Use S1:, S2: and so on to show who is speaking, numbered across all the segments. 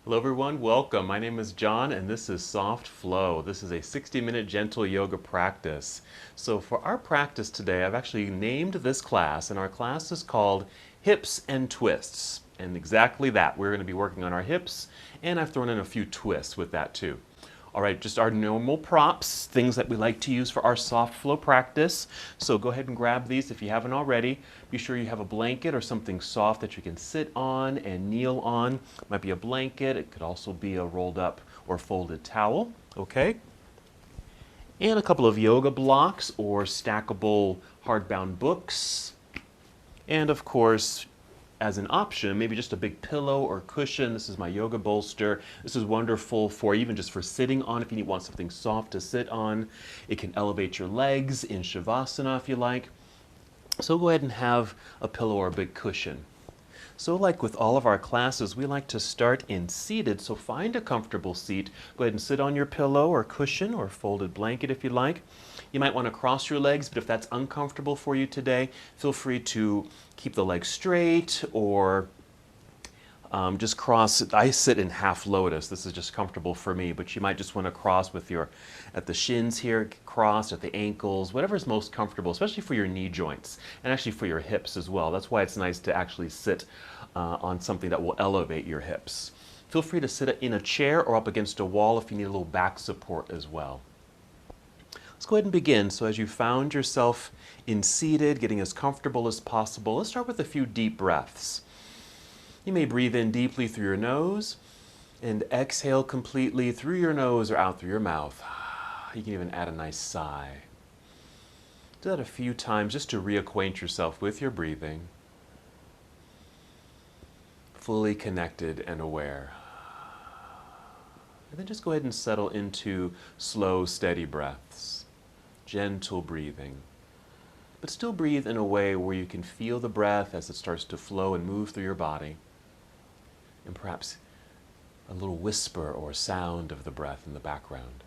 S1: Hello everyone, welcome. My name is John and this is Soft Flow. This is a 60-minute gentle yoga practice. So for our practice today, I've actually named this class, and our class is called Hips and Twists. And exactly that, we're going to be working on our hips, and I've thrown in a few twists with that too. All right, just our normal props, things that we like to use for our soft flow practice. So go ahead and grab these if you haven't already. Be sure you have a blanket or something soft that you can sit on and kneel on. It might be a blanket, it could also be a rolled up or folded towel, okay? And a couple of yoga blocks or stackable hardbound books. And of course, as an option, maybe just a big pillow or cushion. This is my yoga bolster. This is wonderful for even just for sitting on if you want something soft to sit on. It can elevate your legs in Shavasana if you like. So go ahead and have a pillow or a big cushion. So like with all of our classes, we like to start in seated, so find a comfortable seat. Go ahead and sit on your pillow or cushion or folded blanket if you like. You might want to cross your legs, but if that's uncomfortable for you today, feel free to keep the legs straight or just cross. I sit in half lotus. This is just comfortable for me, but you might just want to cross with your, at the shins here, cross at the ankles, whatever is most comfortable, especially for your knee joints and actually for your hips as well. That's why it's nice to actually sit on something that will elevate your hips. Feel free to sit in a chair or up against a wall if you need a little back support as well. Let's go ahead and begin. So as you found yourself in seated, getting as comfortable as possible, let's start with a few deep breaths. You may breathe in deeply through your nose and exhale completely through your nose or out through your mouth. You can even add a nice sigh. Do that a few times just to reacquaint yourself with your breathing. Fully connected and aware. And then just go ahead and settle into slow, steady breaths. Gentle breathing. But still breathe in a way where you can feel the breath as it starts to flow and move through your body. And perhaps a little whisper or sound of the breath in the background.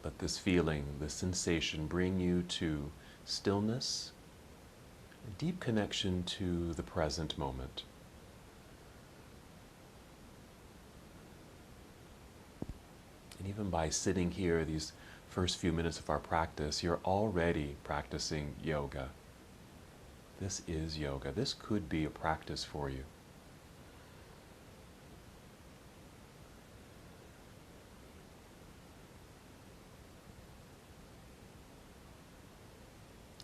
S1: Let this feeling, this sensation bring you to stillness, a deep connection to the present moment. And even by sitting here these first few minutes of our practice, you're already practicing yoga. This is yoga. This could be a practice for you.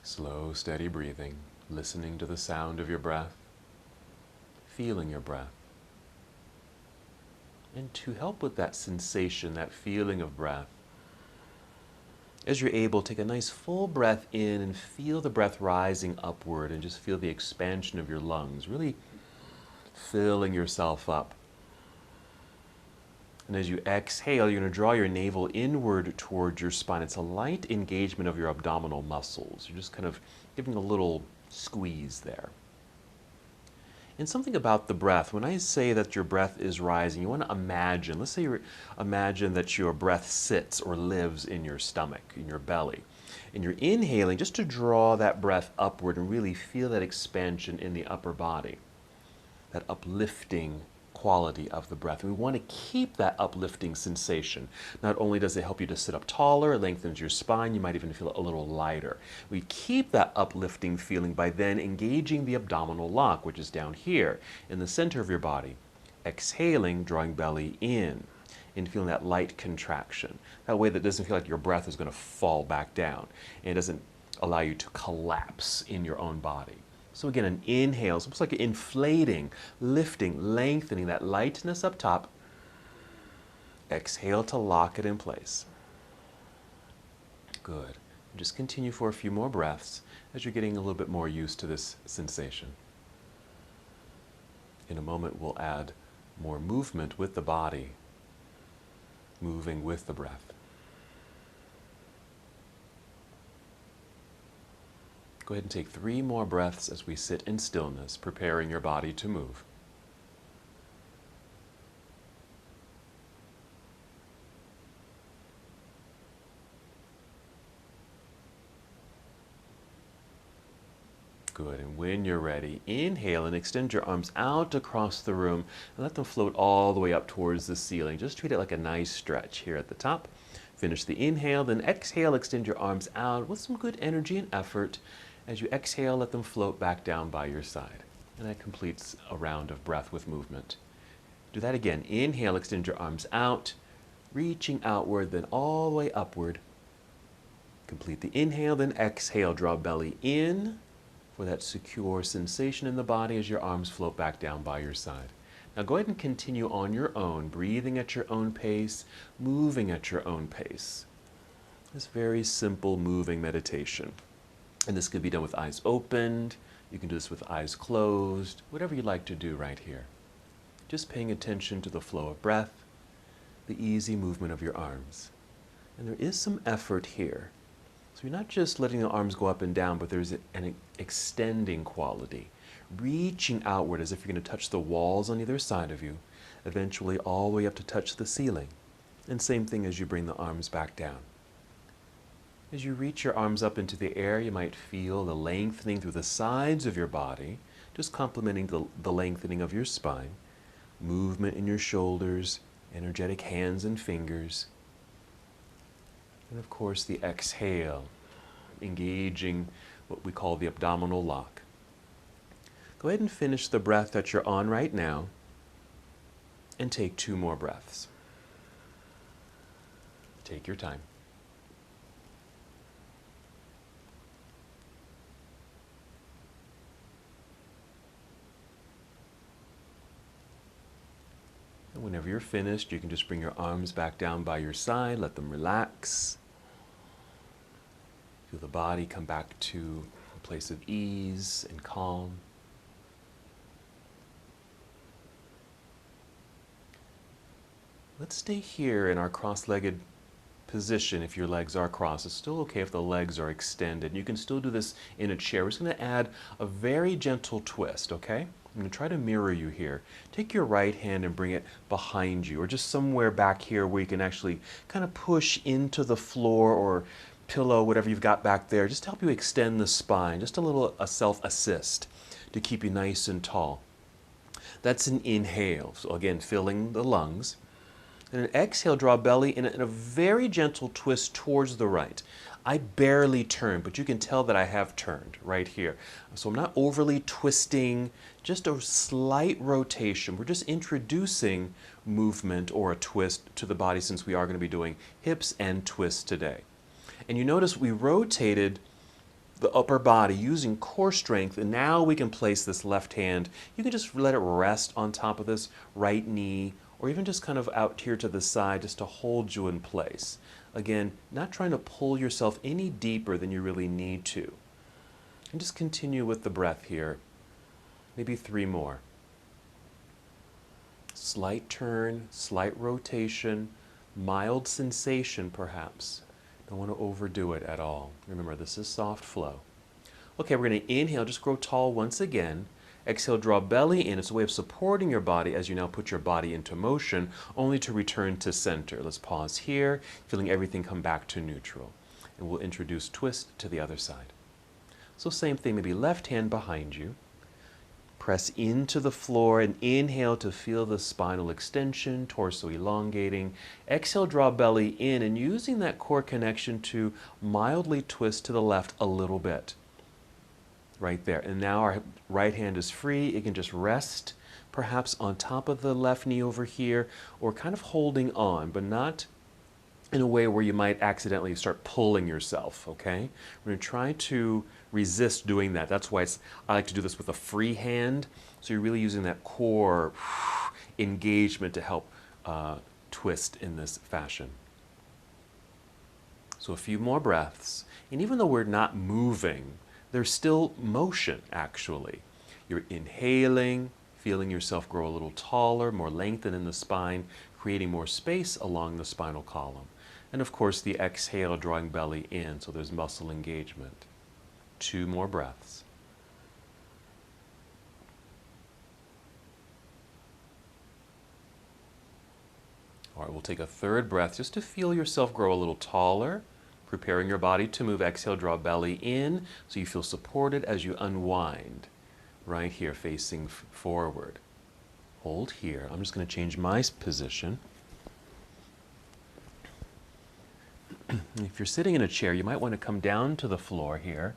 S1: Slow, steady breathing, listening to the sound of your breath, feeling your breath. And to help with that sensation, that feeling of breath, as you're able, take a nice full breath in and feel the breath rising upward and just feel the expansion of your lungs, really filling yourself up. And as you exhale, you're going to draw your navel inward towards your spine. It's a light engagement of your abdominal muscles. You're just kind of giving a little squeeze there. And something about the breath, when I say that your breath is rising, you want to imagine, let's say you imagine that your breath sits or lives in your stomach, in your belly. And you're inhaling just to draw that breath upward and really feel that expansion in the upper body, that uplifting quality of the breath. And we want to keep that uplifting sensation. Not only does it help you to sit up taller, it lengthens your spine, you might even feel a little lighter. We keep that uplifting feeling by then engaging the abdominal lock, which is down here in the center of your body. Exhaling, drawing belly in and feeling that light contraction. That way that doesn't feel like your breath is going to fall back down. And it doesn't allow you to collapse in your own body. So again, an inhale, it's almost like inflating, lifting, lengthening that lightness up top. Exhale to lock it in place. Good. Just continue for a few more breaths as you're getting a little bit more used to this sensation. In a moment, we'll add more movement with the body, moving with the breath. Go ahead and take 3 more breaths as we sit in stillness, preparing your body to move. Good, and when you're ready, inhale and extend your arms out across the room and let them float all the way up towards the ceiling. Just treat it like a nice stretch here at the top. Finish the inhale, then exhale, extend your arms out with some good energy and effort. As you exhale, let them float back down by your side. And that completes a round of breath with movement. Do that again. Inhale, extend your arms out, reaching outward, then all the way upward. Complete the inhale, then exhale, draw belly in for that secure sensation in the body as your arms float back down by your side. Now go ahead and continue on your own, breathing at your own pace, moving at your own pace. This very simple moving meditation. And this could be done with eyes opened. You can do this with eyes closed, whatever you like to do right here. Just paying attention to the flow of breath, the easy movement of your arms. And there is some effort here. So you're not just letting the arms go up and down, but there's an extending quality, reaching outward as if you're going to touch the walls on either side of you, eventually all the way up to touch the ceiling. And same thing as you bring the arms back down. As you reach your arms up into the air, you might feel the lengthening through the sides of your body, just complementing the lengthening of your spine, movement in your shoulders, energetic hands and fingers. And of course the exhale, engaging what we call the abdominal lock. Go ahead and finish the breath that you're on right now and take 2 more breaths. Take your time. And whenever you're finished, you can just bring your arms back down by your side, let them relax. Feel the body come back to a place of ease and calm. Let's stay here in our cross-legged position if your legs are crossed. It's still okay if the legs are extended. You can still do this in a chair. We're just going to add a very gentle twist, okay? I'm going to try to mirror you here. Take your right hand and bring it behind you, or just somewhere back here where you can actually kind of push into the floor or pillow, whatever you've got back there, just to help you extend the spine, just a self-assist to keep you nice and tall. That's an inhale. So again, filling the lungs. And an exhale, draw belly in a very gentle twist towards the right. I barely turn, but you can tell that I have turned right here. So I'm not overly twisting, just a slight rotation. We're just introducing movement or a twist to the body since we are going to be doing hips and twists today. And you notice we rotated the upper body using core strength, and now we can place this left hand. You can just let it rest on top of this right knee, or even just kind of out here to the side just to hold you in place. Again, not trying to pull yourself any deeper than you really need to. And just continue with the breath here. Maybe 3 more. Slight turn, slight rotation, mild sensation perhaps. Don't want to overdo it at all. Remember, this is soft flow. Okay, we're going to inhale, just grow tall once again. Exhale, draw belly in. It's a way of supporting your body as you now put your body into motion, only to return to center. Let's pause here, feeling everything come back to neutral. And we'll introduce twist to the other side. So same thing, maybe left hand behind you. Press into the floor and inhale to feel the spinal extension, torso elongating. Exhale, draw belly in, and using that core connection to mildly twist to the left a little bit. Right there. And now our right hand is free. It can just rest perhaps on top of the left knee over here, or kind of holding on, but not in a way where you might accidentally start pulling yourself, okay? We're going to try to resist doing that. That's why I like to do this with a free hand. So you're really using that core engagement to help twist in this fashion. So a few more breaths. And even though we're not moving, there's still motion, actually. You're inhaling, feeling yourself grow a little taller, more lengthen in the spine, creating more space along the spinal column. And of course, the exhale, drawing belly in, so there's muscle engagement. 2 more breaths. All right, we'll take a 3rd breath just to feel yourself grow a little taller, Preparing your body to move. Exhale, draw belly in so you feel supported as you unwind. Right here, facing forward. Hold here. I'm just going to change my position. If you're sitting in a chair, you might want to come down to the floor here.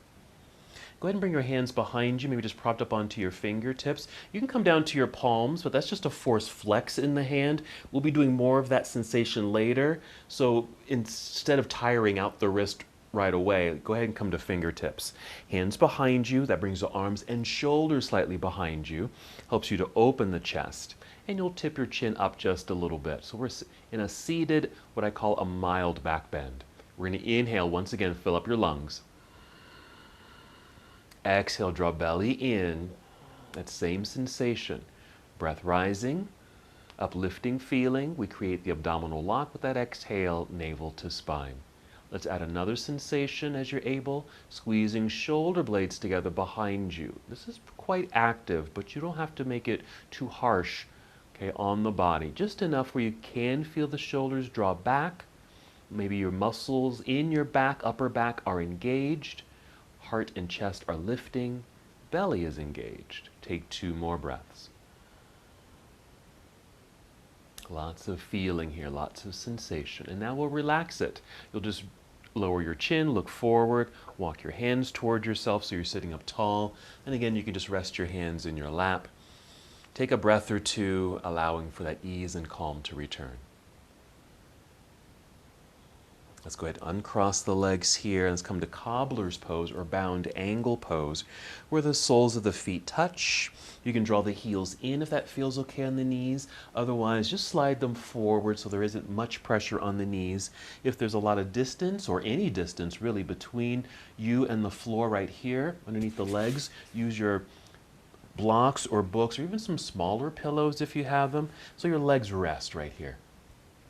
S1: Go ahead and bring your hands behind you, maybe just propped up onto your fingertips. You can come down to your palms, but that's just a forced flex in the hand. We'll be doing more of that sensation later. So instead of tiring out the wrist right away, go ahead and come to fingertips. Hands behind you, that brings the arms and shoulders slightly behind you. Helps you to open the chest. And you'll tip your chin up just a little bit. So we're in a seated, what I call a mild back bend. We're going to inhale, once again, fill up your lungs. Exhale, draw belly in. That same sensation. Breath rising, uplifting feeling. We create the abdominal lock with that exhale, navel to spine. Let's add another sensation as you're able, squeezing shoulder blades together behind you. This is quite active, but you don't have to make it too harsh, okay, on the body. Just enough where you can feel the shoulders draw back. Maybe your muscles in your back, upper back, are engaged. Heart and chest are lifting. Belly is engaged. Take 2 more breaths. Lots of feeling here, lots of sensation. And now we'll relax it. You'll just lower your chin, look forward, walk your hands toward yourself so you're sitting up tall. And again, you can just rest your hands in your lap. Take a breath or 2, allowing for that ease and calm to return. Let's go ahead and uncross the legs here. Let's come to cobbler's pose or bound angle pose, where the soles of the feet touch. You can draw the heels in if that feels okay on the knees. Otherwise, just slide them forward so there isn't much pressure on the knees. If there's a lot of distance, or any distance really, between you and the floor right here, underneath the legs, use your blocks or books or even some smaller pillows if you have them, so your legs rest right here.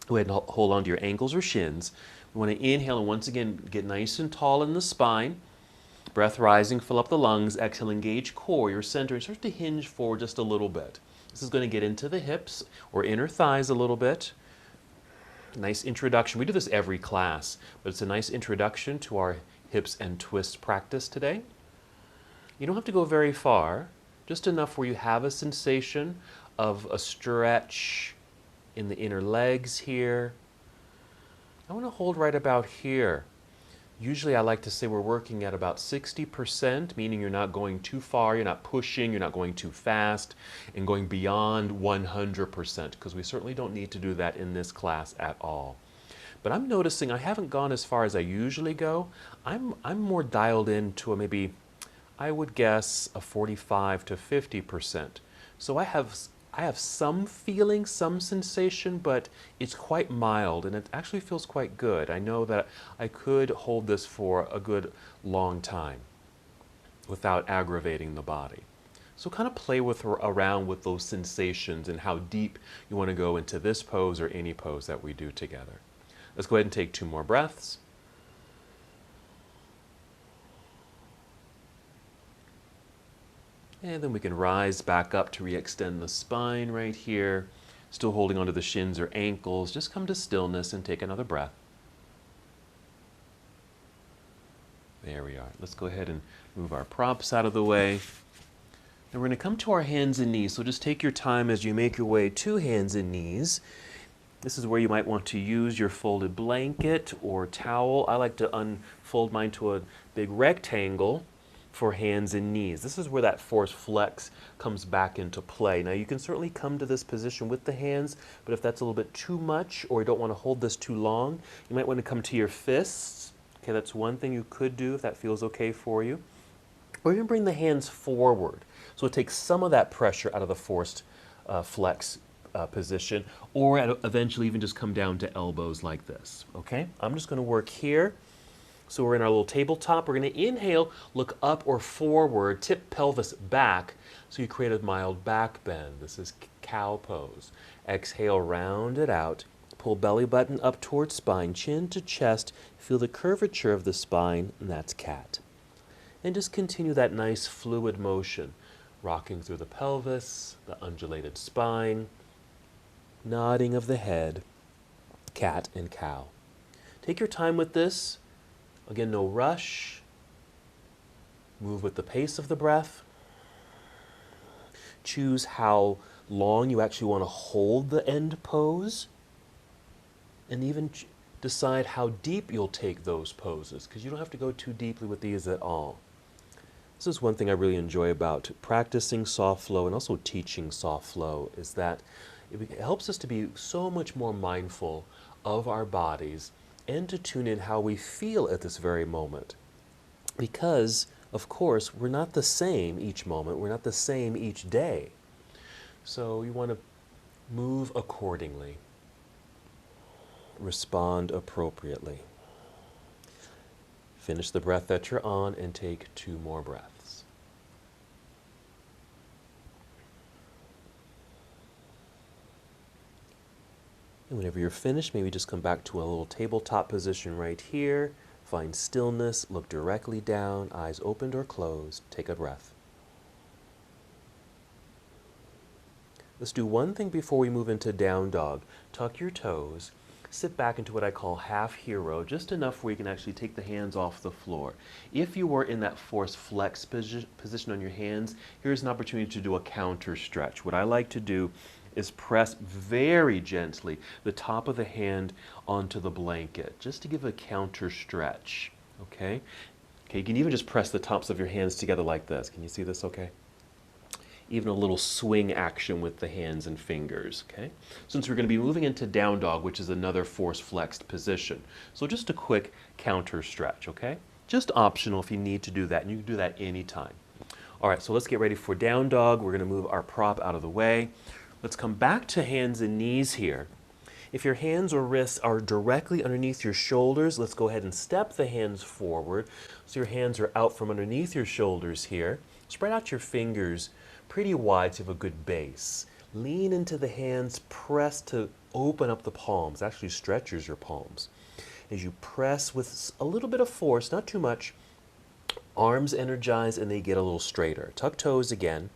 S1: Go ahead and hold on to your ankles or shins. We want to inhale and once again get nice and tall in the spine. Breath rising, fill up the lungs. Exhale, engage core, your center, and start to hinge forward just a little bit. This is going to get into the hips or inner thighs a little bit. Nice introduction. We do this every class, but it's a nice introduction to our hips and twist practice today. You don't have to go very far, just enough where you have a sensation of a stretch in the inner legs here. I want to hold right about here. Usually I like to say we're working at about 60%, meaning you're not going too far, you're not pushing, you're not going too fast, and going beyond 100%, because we certainly don't need to do that in this class at all. But I'm noticing I haven't gone as far as I usually go. I'm more dialed in to a maybe, I would guess, a 45 to 50%. So I have some feeling, some sensation, but it's quite mild and it actually feels quite good. I know that I could hold this for a good long time without aggravating the body. So kind of play around with those sensations and how deep you want to go into this pose or any pose that we do together. Let's go ahead and take 2 more breaths. And then we can rise back up to re-extend the spine right here. Still holding onto the shins or ankles. Just come to stillness and take another breath. There we are. Let's go ahead and move our props out of the way. And we're going to come to our hands and knees. So just take your time as you make your way to hands and knees. This is where you might want to use your folded blanket or towel. I like to unfold mine to a big rectangle for hands and knees. This is where that force flex comes back into play. Now you can certainly come to this position with the hands, but if that's a little bit too much or you don't want to hold this too long, you might want to come to your fists. Okay, that's one thing you could do if that feels okay for you. Or you can bring the hands forward. So it takes some of that pressure out of the forced flex position, or eventually even just come down to elbows like this. Okay, I'm just going to work here. So we're in our little tabletop. We're going to inhale, look up or forward, tip pelvis back, so you create a mild back bend. This is cow pose. Exhale, round it out. Pull belly button up towards spine, chin to chest. Feel the curvature of the spine, and that's cat. And just continue that nice fluid motion, rocking through the pelvis, the undulated spine, nodding of the head, cat and cow. Take your time with this. Again, no rush. Move with the pace of the breath. Choose how long you actually want to hold the end pose. And even decide how deep you'll take those poses, because you don't have to go too deeply with these at all. This is one thing I really enjoy about practicing soft flow and also teaching soft flow, is that it helps us to be so much more mindful of our bodies and to tune in how we feel at this very moment. Because, of course, we're not the same each moment, we're not the same each day. So you want to move accordingly, respond appropriately. Finish the breath that you're on and take 2 more breaths. And whenever you're finished, maybe just come back to a little tabletop position right here. Find stillness, look directly down, eyes opened or closed. Take a breath. Let's do one thing before we move into down dog. Tuck your toes. Sit back into what I call half hero, just enough where you can actually take the hands off the floor. If you were in that forced flex position on your hands, here's an opportunity to do a counter stretch. What I like to do is press very gently the top of the hand onto the blanket, just to give a counter stretch, okay? Okay, you can even just press the tops of your hands together like this. Can you see this okay? Even a little swing action with the hands and fingers, okay? Since we're going to be moving into down dog, which is another force flexed position. So just a quick counter stretch, okay? Just optional if you need to do that, and you can do that anytime. All right, so let's get ready for down dog. We're going to move our prop out of the way. Let's come back to hands and knees here. If your hands or wrists are directly underneath your shoulders, let's go ahead and step the hands forward. So your hands are out from underneath your shoulders here. Spread out your fingers pretty wide so you have a good base. Lean into the hands, press to open up the palms. Actually stretches your palms. As you press with a little bit of force, not too much, arms energize and they get a little straighter. Tuck toes again.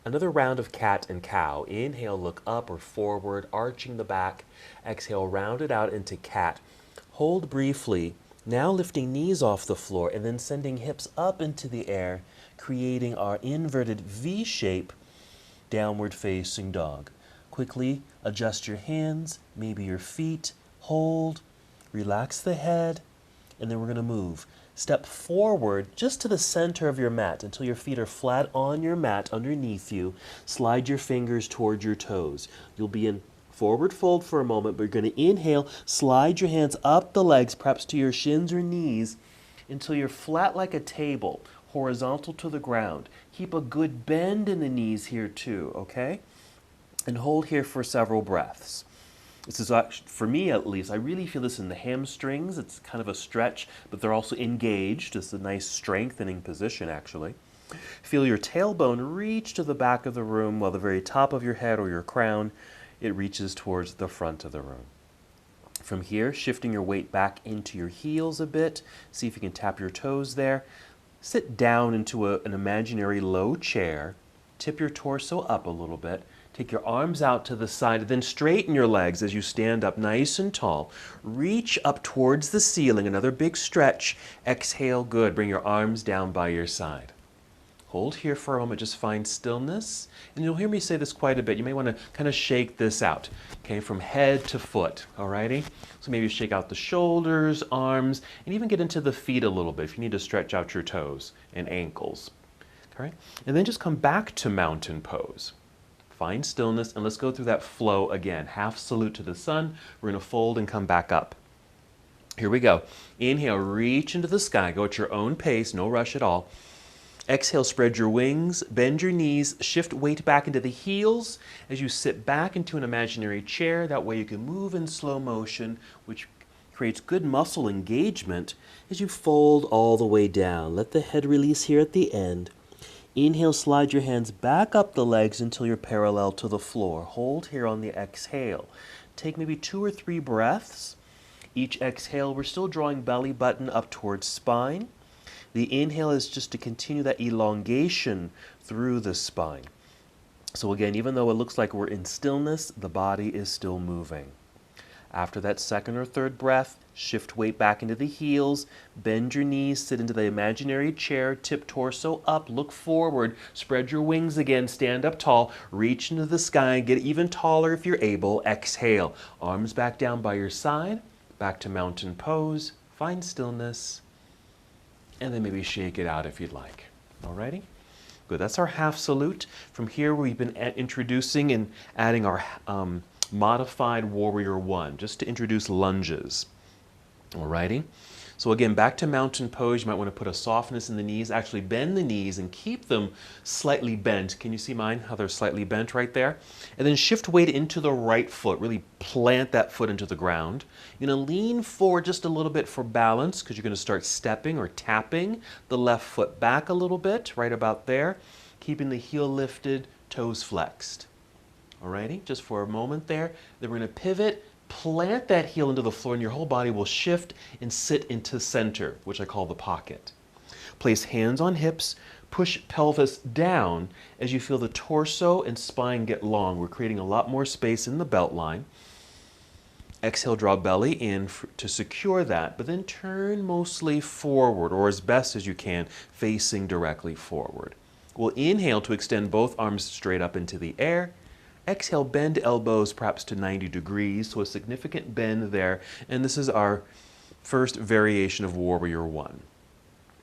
S1: Another round of cat and cow. Inhale, look up or forward, arching the back. Exhale, round it out into cat. Hold briefly. Now lifting knees off the floor and then sending hips up into the air, creating our inverted V shape, downward facing dog. Quickly adjust your hands, maybe your feet, hold, relax the head, and then we're going to move. Step forward just to the center of your mat until your feet are flat on your mat underneath you. Slide your fingers toward your toes. You'll be in forward fold for a moment, but you're going to inhale, slide your hands up the legs, perhaps to your shins or knees, until you're flat like a table, horizontal to the ground. Keep a good bend in the knees here too, okay? And hold here for several breaths. This is actually, for me at least, I really feel this in the hamstrings. It's kind of a stretch, but they're also engaged. It's a nice strengthening position, actually. Feel your tailbone reach to the back of the room while the very top of your head or your crown, it reaches towards the front of the room. From here, shifting your weight back into your heels a bit. See if you can tap your toes there. Sit down into an imaginary low chair. Tip your torso up a little bit. Take your arms out to the side, then straighten your legs as you stand up nice and tall. Reach up towards the ceiling, another big stretch. Exhale, good. Bring your arms down by your side. Hold here for a moment, just find stillness. And you'll hear me say this quite a bit. You may want to kind of shake this out, okay, from head to foot, alrighty? So maybe shake out the shoulders, arms, and even get into the feet a little bit if you need to stretch out your toes and ankles, okay? And then just come back to mountain pose. Find stillness, and let's go through that flow again. Half salute to the sun. We're going to fold and come back up. Here we go. Inhale, reach into the sky. Go at your own pace, no rush at all. Exhale, spread your wings, bend your knees, shift weight back into the heels as you sit back into an imaginary chair. That way you can move in slow motion, which creates good muscle engagement as you fold all the way down. Let the head release here at the end. Inhale, slide your hands back up the legs until you're parallel to the floor. Hold here on the exhale. Take maybe 2 or 3 breaths. Each exhale, we're still drawing belly button up towards spine. The inhale is just to continue that elongation through the spine. So again, even though it looks like we're in stillness, the body is still moving. After that second or third breath, shift weight back into the heels, bend your knees, sit into the imaginary chair, tip torso up, look forward, spread your wings again, stand up tall, reach into the sky, get even taller if you're able. Exhale, arms back down by your side, back to mountain pose, find stillness, and then maybe shake it out if you'd like. Alrighty? Good, that's our half salute. From here we've been introducing and adding our modified warrior one, just to introduce lunges. Alrighty? So again, back to mountain pose, you might want to put a softness in the knees, actually bend the knees and keep them slightly bent. Can you see mine, how they're slightly bent right there? And then shift weight into the right foot, really plant that foot into the ground. You're going to lean forward just a little bit for balance because you're going to start stepping or tapping the left foot back a little bit, right about there, keeping the heel lifted, toes flexed. Alrighty, just for a moment there. Then we're going to pivot, plant that heel into the floor, and your whole body will shift and sit into center, which I call the pocket. Place hands on hips, push pelvis down as you feel the torso and spine get long. We're creating a lot more space in the belt line. Exhale, draw belly in to secure that, but then turn mostly forward, or as best as you can, facing directly forward. We'll inhale to extend both arms straight up into the air. Exhale, bend elbows perhaps to 90 degrees, so a significant bend there. And this is our first variation of warrior one.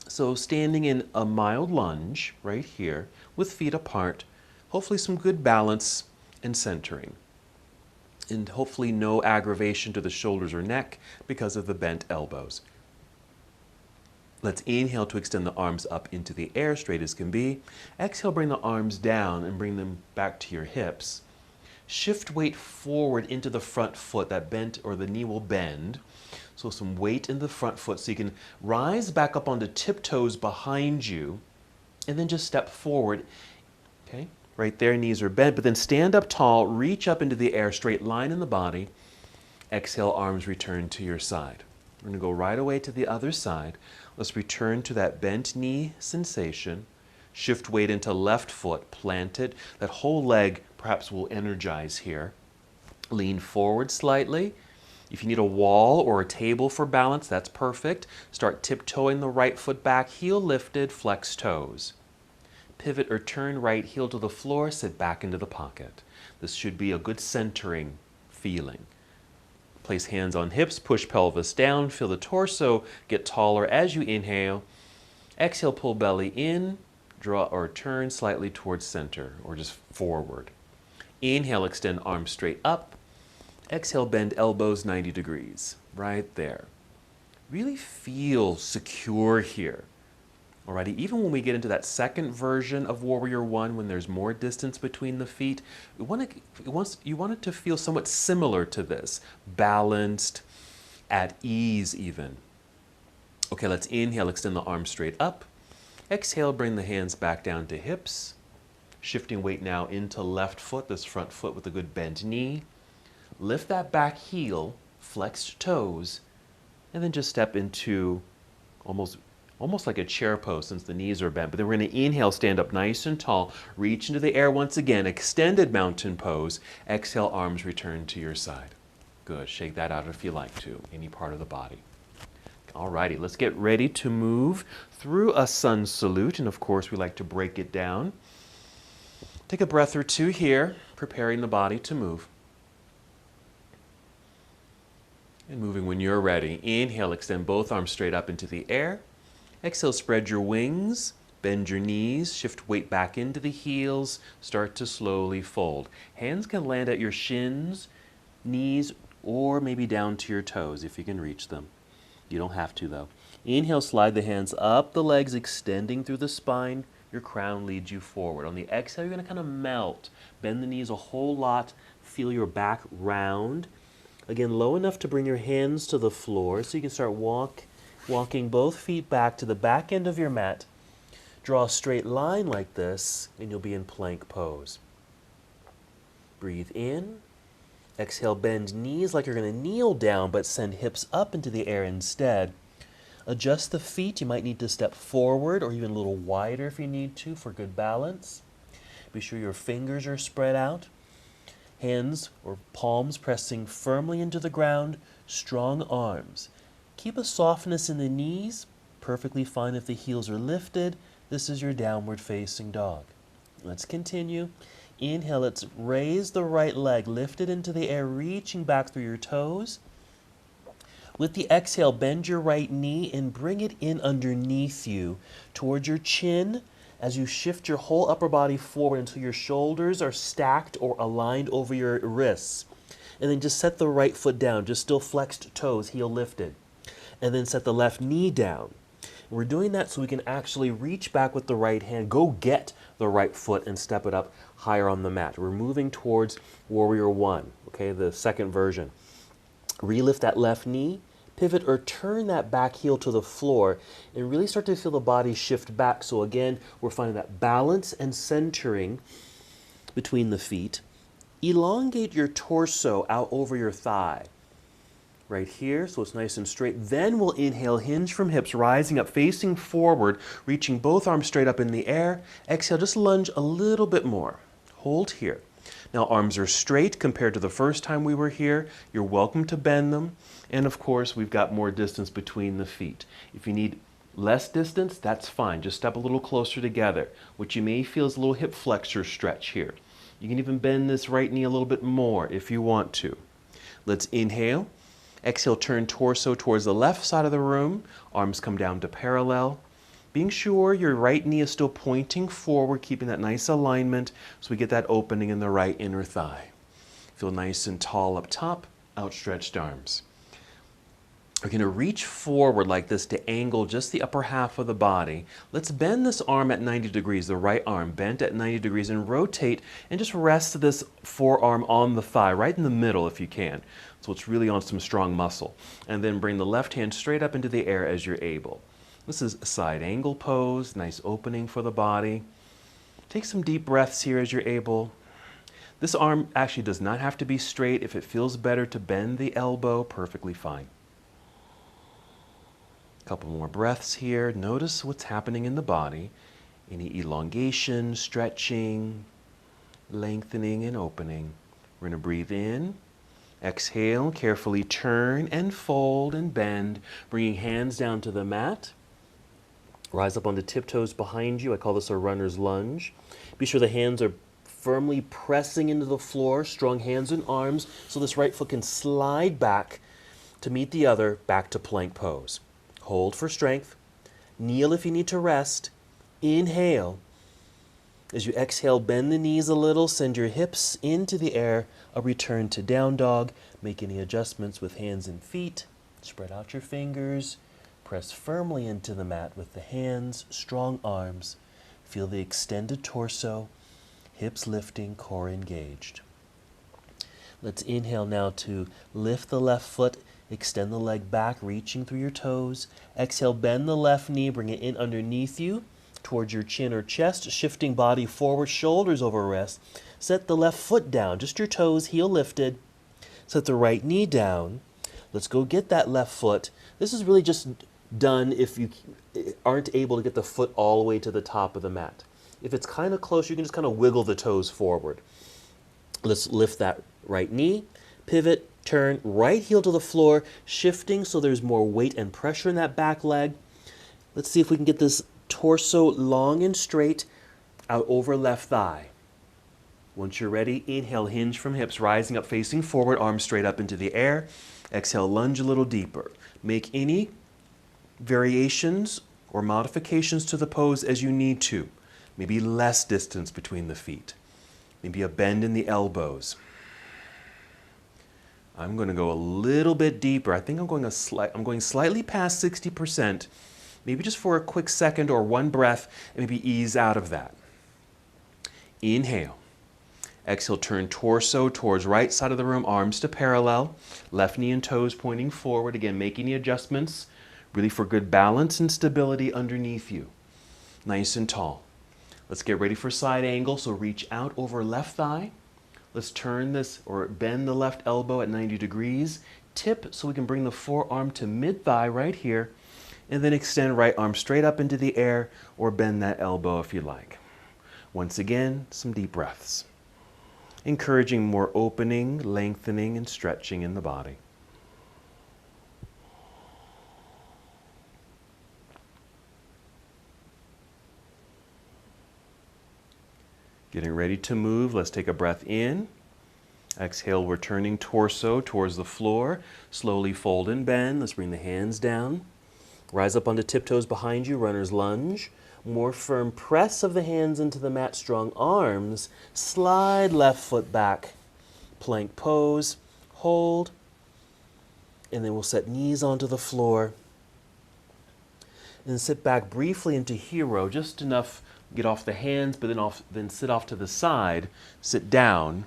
S1: So standing in a mild lunge right here with feet apart, hopefully some good balance and centering. And hopefully no aggravation to the shoulders or neck because of the bent elbows. Let's inhale to extend the arms up into the air, straight as can be. Exhale, bring the arms down and bring them back to your hips. Shift weight forward into the front foot, that bent or the knee will bend. So some weight in the front foot so you can rise back up onto tiptoes behind you and then just step forward. Okay, right there, knees are bent, but then stand up tall, reach up into the air, straight line in the body. Exhale, arms return to your side. We're going to go right away to the other side. Let's return to that bent knee sensation. Shift weight into left foot, plant it. That whole leg perhaps will energize here. Lean forward slightly. If you need a wall or a table for balance, that's perfect. Start tiptoeing the right foot back, heel lifted, flex toes. Pivot or turn right heel to the floor, sit back into the pocket. This should be a good centering feeling. Place hands on hips, push pelvis down, feel the torso get taller as you inhale. Exhale, pull belly in. Draw or turn slightly towards center or just forward. Inhale, extend arms straight up. Exhale, bend elbows 90 degrees. Right there. Really feel secure here. Alrighty, even when we get into that second version of Warrior One, when there's more distance between the feet, you want it to feel somewhat similar to this. Balanced, at ease even. Okay, let's inhale, extend the arms straight up. Exhale, bring the hands back down to hips. Shifting weight now into left foot, this front foot with a good bent knee. Lift that back heel, flexed toes, and then just step into almost like a chair pose since the knees are bent. But then we're going to inhale, stand up nice and tall, reach into the air once again, extended mountain pose. Exhale, arms return to your side. Good, shake that out if you like to, any part of the body. Alrighty, let's get ready to move through a sun salute, and of course we like to break it down. Take a breath or two here, preparing the body to move. And moving when you're ready. Inhale, extend both arms straight up into the air. Exhale, spread your wings, bend your knees, shift weight back into the heels, start to slowly fold. Hands can land at your shins, knees, or maybe down to your toes if you can reach them. You don't have to though. Inhale, slide the hands up the legs, extending through the spine. Your crown leads you forward. On the exhale, you're going to kind of melt. Bend the knees a whole lot. Feel your back round. Again, low enough to bring your hands to the floor so you can start walking both feet back to the back end of your mat. Draw a straight line like this, and you'll be in plank pose. Breathe in. Exhale, bend knees like you're going to kneel down, but send hips up into the air instead. Adjust the feet. You might need to step forward or even a little wider if you need to for good balance. Be sure your fingers are spread out.
S2: Hands or palms pressing firmly into the ground, strong arms. Keep a softness in the knees, perfectly fine if the heels are lifted. This is your downward facing dog. Let's continue. Inhale, let's raise the right leg, lift it into the air, reaching back through your toes. With the exhale, bend your right knee and bring it in underneath you towards your chin as you shift your whole upper body forward until your shoulders are stacked or aligned over your wrists. And then just set the right foot down, just still flexed toes, heel lifted. And then set the left knee down. We're doing that so we can actually reach back with the right hand, go get the right foot and step it up higher on the mat. We're moving towards Warrior One, okay, the second version. Relift that left knee, pivot or turn that back heel to the floor, and really start to feel the body shift back. So again, we're finding that balance and centering between the feet. Elongate your torso out over your thigh. Right here, so it's nice and straight. Then we'll inhale, hinge from hips, rising up, facing forward, reaching both arms straight up in the air. Exhale, just lunge a little bit more. Hold here. Now arms are straight compared to the first time we were here. You're welcome to bend them. And of course, we've got more distance between the feet. If you need less distance, that's fine. Just step a little closer together. What you may feel is a little hip flexor stretch here. You can even bend this right knee a little bit more if you want to. Let's inhale. Exhale, turn torso towards the left side of the room. Arms come down to parallel. Being sure your right knee is still pointing forward, keeping that nice alignment so we get that opening in the right inner thigh. Feel nice and tall up top, outstretched arms. We're going to reach forward like this to angle just the upper half of the body. Let's bend this arm at 90 degrees, the right arm bent at 90 degrees, and rotate and just rest this forearm on the thigh, right in the middle if you can. So it's really on some strong muscle. And then bring the left hand straight up into the air as you're able. This is a side angle pose, nice opening for the body. Take some deep breaths here as you're able. This arm actually does not have to be straight. If it feels better to bend the elbow, perfectly fine. Couple more breaths here. Notice what's happening in the body. Any elongation, stretching, lengthening, and opening. We're going to breathe in. Exhale, carefully turn and fold and bend, bringing hands down to the mat. Rise up onto tiptoes behind you. I call this a runner's lunge. Be sure the hands are firmly pressing into the floor, strong hands and arms, so this right foot can slide back to meet the other, back to plank pose. Hold for strength. Kneel if you need to rest. Inhale. As you exhale, bend the knees a little, send your hips into the air, a return to down dog. Make any adjustments with hands and feet. Spread out your fingers. Press firmly into the mat with the hands, strong arms. Feel the extended torso, hips lifting, core engaged. Let's inhale now to lift the left foot, extend the leg back, reaching through your toes. Exhale, bend the left knee, bring it in underneath you, towards your chin or chest, shifting body forward, shoulders over wrist. Set the left foot down, just your toes, heel lifted. Set the right knee down. Let's go get that left foot. This is really just done if you aren't able to get the foot all the way to the top of the mat. If it's kind of close, you can just kind of wiggle the toes forward. Let's lift that right knee, pivot, turn, right heel to the floor, shifting so there's more weight and pressure in that back leg. Let's see if we can get this torso long and straight out over left thigh. Once you're ready, inhale, hinge from hips, rising up, facing forward, arms straight up into the air. Exhale, lunge a little deeper. Make any variations or modifications to the pose as you need to. Maybe less distance between the feet. Maybe a bend in the elbows. I'm going to go a little bit deeper. I think I'm going slightly past 60%. Maybe just for a quick second or one breath, and maybe ease out of that. Inhale. Exhale, turn torso towards right side of the room, arms to parallel. Left knee and toes pointing forward. Again, make any adjustments, really for good balance and stability underneath you. Nice and tall. Let's get ready for side angle. So reach out over left thigh. Let's turn this or bend the left elbow at 90 degrees. Tip so we can bring the forearm to mid-thigh right here. And then extend right arm straight up into the air or bend that elbow if you like. Once again, some deep breaths.
S1: encouraging more opening, lengthening, and stretching in the body. Getting ready to move, let's take a breath in. Exhale, returning torso towards the floor. Slowly fold and bend. Let's bring the hands down. Rise up onto tiptoes behind you, runner's lunge. More firm press of the hands into the mat, strong arms. Slide left foot back. Plank pose, hold. And then we'll set knees onto the floor. And sit back briefly into hero, just enough get off the hands, but then sit off to the side, sit down,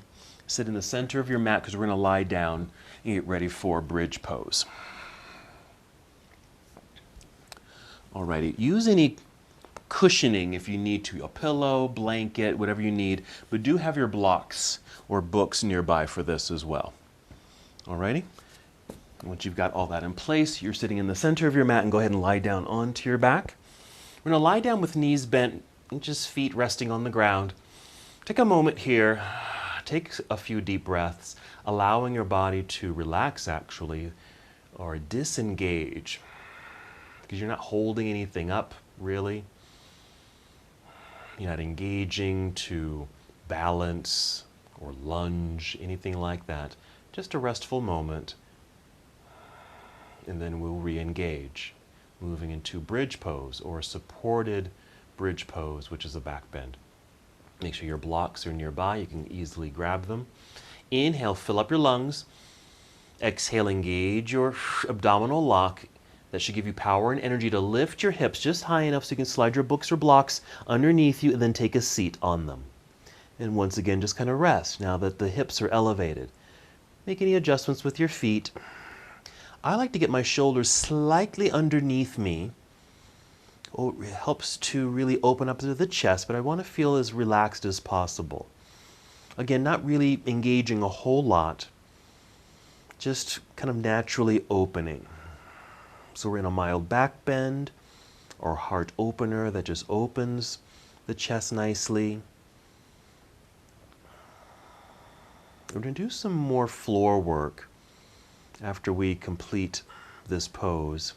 S1: sit in the center of your mat because we're going to lie down and get ready for bridge pose. Alrighty, use any cushioning if you need to, a pillow, blanket, whatever you need, but do have your blocks or books nearby for this as well. Alrighty, once you've got all that in place, you're sitting in the center of your mat and go ahead and lie down onto your back. We're going to lie down with knees bent, and just feet resting on the ground. Take a moment here, take a few deep breaths, allowing your body to relax actually, or disengage, because you're not holding anything up really. You're not engaging to balance or lunge, anything like that. Just a restful moment, and then we'll re-engage, moving into bridge pose or supported bridge pose, which is a back bend. Make sure your blocks are nearby. You can easily grab them. Inhale, fill up your lungs. Exhale, engage your abdominal lock. That should give you power and energy to lift your hips just high enough so you can slide your books or blocks underneath you and then take a seat on them. And once again, just kind of rest now that the hips are elevated. Make any adjustments with your feet. I like to get my shoulders slightly underneath me. Oh, it helps to really open up to the chest, but I want to feel as relaxed as possible. Again, not really engaging a whole lot, just kind of naturally opening. So we're in a mild back bend or heart opener that just opens the chest nicely. We're going to do some more floor work after we complete this pose,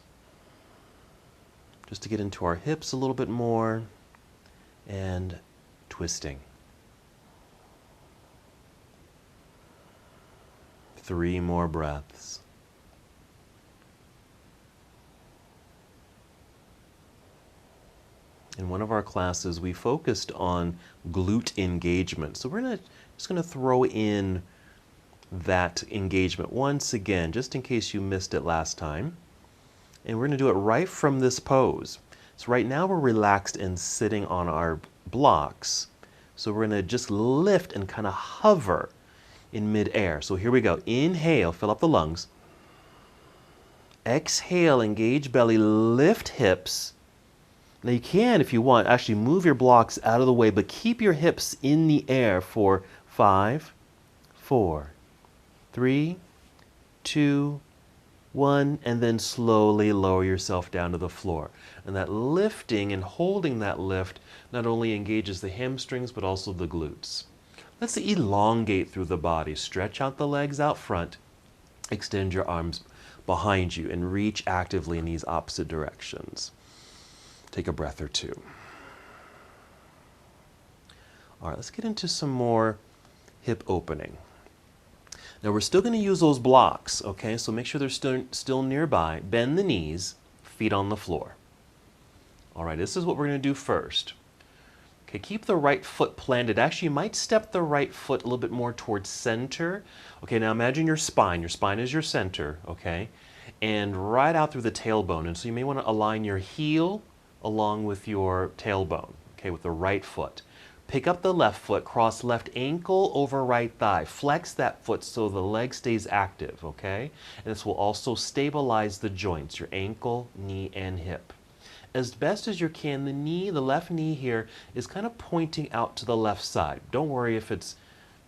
S1: just to get into our hips a little bit more and twisting. 3 more breaths. In one of our classes, we focused on glute engagement. So we're just going to throw in that engagement once again, just in case you missed it last time. And we're going to do it right from this pose. So right now we're relaxed and sitting on our blocks. So we're going to just lift and kind of hover in midair. So here we go. Inhale, fill up the lungs. Exhale, engage belly, lift hips. Now you can, if you want, actually move your blocks out of the way, but keep your hips in the air for 5, 4, 3, 2, 1, and then slowly lower yourself down to the floor. And that lifting and holding that lift not only engages the hamstrings, but also the glutes. Let's elongate through the body. Stretch out the legs out front. Extend your arms behind you and reach actively in these opposite directions. Take a breath or two. All right, let's get into some more hip opening. Now we're still going to use those blocks, okay? So make sure they're still nearby. Bend the knees, feet on the floor. All right, this is what we're going to do first. Okay, keep the right foot planted. Actually, you might step the right foot a little bit more towards center. Okay, now imagine your spine. Your spine is your center, okay? And right out through the tailbone. And so you may want to align your heel along with your tailbone, okay, with the right foot. Pick up the left foot, cross left ankle over right thigh. Flex that foot so the leg stays active, okay? And this will also stabilize the joints, your ankle, knee, and hip. As best as you can, the left knee here is kind of pointing out to the left side. Don't worry if it's,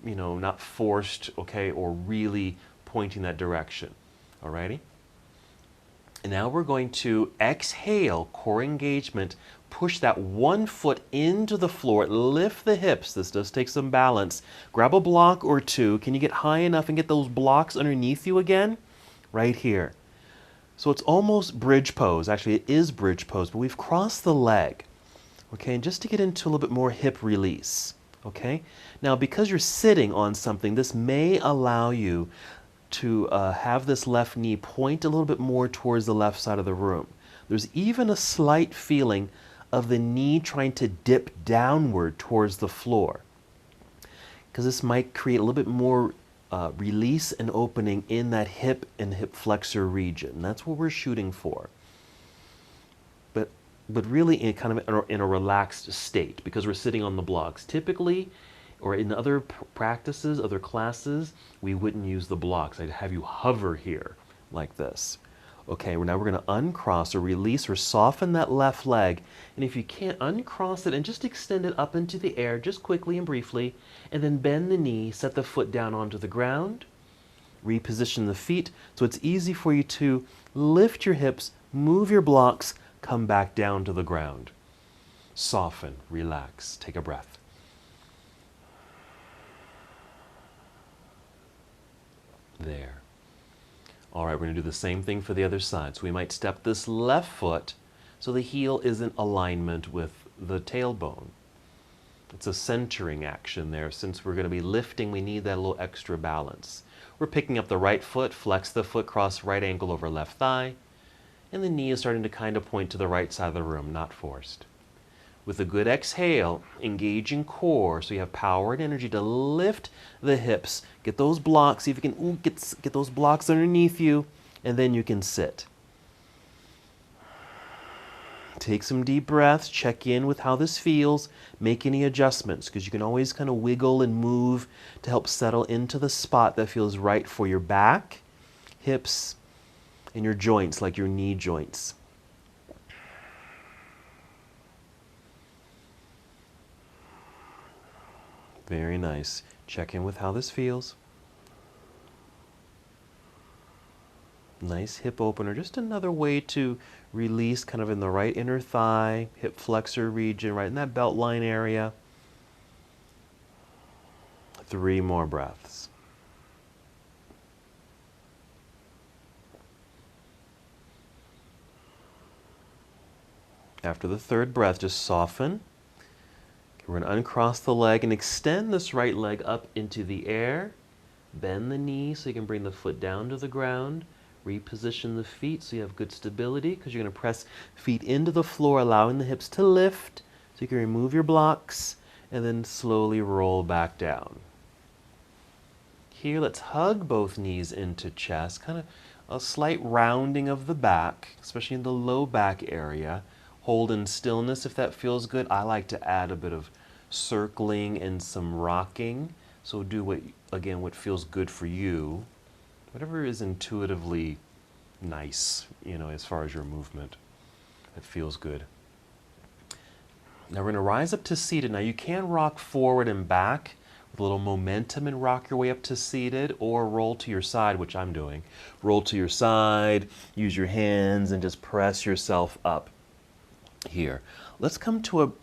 S1: not forced, okay, or really pointing that direction, alrighty? And now we're going to exhale, core engagement,
S2: push that one foot into the floor, lift the hips. This does take some balance. Grab a block or two. Can you get high enough and get those blocks underneath you again? Right here. So it's almost bridge pose. Actually, it is bridge pose, but we've crossed the leg. Okay, and just to get into a little bit more hip release. Okay, now because you're sitting on something, this may allow you to have this left knee point a little bit more towards the left side of the room. There's even a slight feeling of the knee trying to dip downward towards the floor, because this might create a little bit more release and opening in that hip and hip flexor region. That's what we're shooting for. But really in kind of in a relaxed state, because we're sitting on the blocks. Typically, or in other practices, other classes, we wouldn't use the blocks. I'd have you hover here like this. Okay, now we're going to uncross or release or soften that left leg. And if you can't, uncross it and just extend it up into the air just quickly and briefly. And then bend the knee, set the foot down onto the ground. Reposition the feet so it's easy for you to lift your hips, move your blocks, come back down to the ground. Soften, relax, take a breath. There. All right, we're going to do the same thing for the other side. So we might step this left foot so the heel is in alignment with the tailbone. It's a centering action there. Since we're going to be lifting, we need that little extra balance. We're picking up the right foot, flex the foot, cross right ankle over left thigh, and the knee is starting to kind of point to the right side of the room, not forced. With a good exhale, engaging core, so you have power and energy to lift the hips. Get those blocks, see if you can get those blocks underneath you, and then you can sit. Take some deep breaths, check in with how this feels, make any adjustments, because you can always kind of wiggle and move to help settle into the spot that feels right for your back, hips, and your joints, like your knee joints. Very nice. Check in with how this feels. Nice hip opener. Just another way to release kind of in the right inner thigh, hip flexor region, right in that belt line area. 3 more breaths. After the 3rd breath, just soften. We're going to uncross the leg and extend this right leg up into the air. Bend the knee so you can bring the foot down to the ground. Reposition the feet so you have good stability, because you're going to press feet into the floor, allowing the hips to lift so you can remove your blocks and then slowly roll back down. Here, let's hug both knees into chest, kind of a slight rounding of the back, especially in the low back area. Hold in stillness if that feels good. I like to add a bit of circling and some rocking. So do what feels good for you. Whatever is intuitively nice, as far as your movement. It feels good. Now we're going to rise up to seated. Now you can rock forward and back with a little momentum and rock your way up to seated, or roll to your side, which I'm doing. Roll to your side, use your hands, and just press yourself up. Here. Let's come to